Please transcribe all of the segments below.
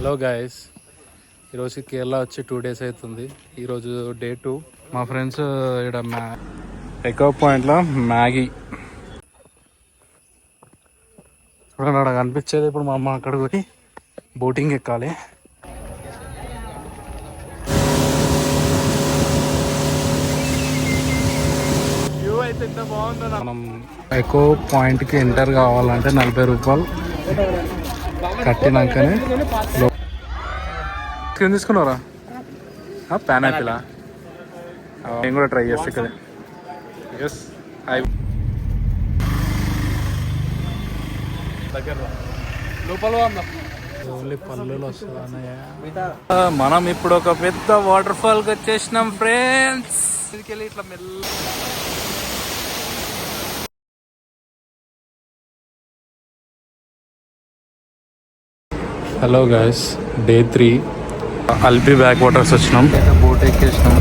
Hello guys, ఈరోజు కేరళ వచ్చి 2 days అవుతుంది. ఈరోజు డే 2. మా ఫ్రెండ్స్ ఇక్కడ ఎకో పాయింట్లో మ్యాగీ చూడండి, అక్కడ కనిపించేది. ఇప్పుడు మా అమ్మ అక్కడ పోయి బోటింగ్ ఎక్కాలి. వ్యూ అయితే ఎంత బాగుందో. మనం ఎకో పాయింట్కి ఎంటర్ కావాలంటే 40 రూపాయలు కట్టినాకనే స్క్రీన్ తీసుకున్నారా? పైనాపిలా? నేను కూడా ట్రై చేస్తా ఇక్కడ. ఎస్, ఓన్లీ పల్లెలు వస్తున్నాయా? మనం ఇప్పుడు ఒక పెద్ద వాటర్ ఫాల్ కి వచ్చేసినాం ఫ్రెండ్స్. ఇదికెళ్ళి ఇట్లా మెల్ల. Hello guys, day 3 అల్పి back waters వచ్చినాం. బోట్ ఎక్కేసినాం.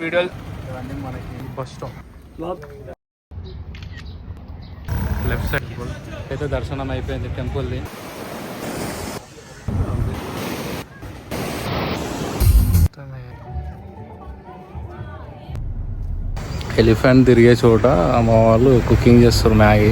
వీడియోలు ఇవన్నీ మనకి బస్ స్టాప్ లెఫ్ట్ సైడ్ అయితే దర్శనం అయిపోయింది టెంపుల్ది. ఎలిఫెంట్ తిరిగే చోట మా వాళ్ళు కుకింగ్ చేస్తారు మ్యాగీ.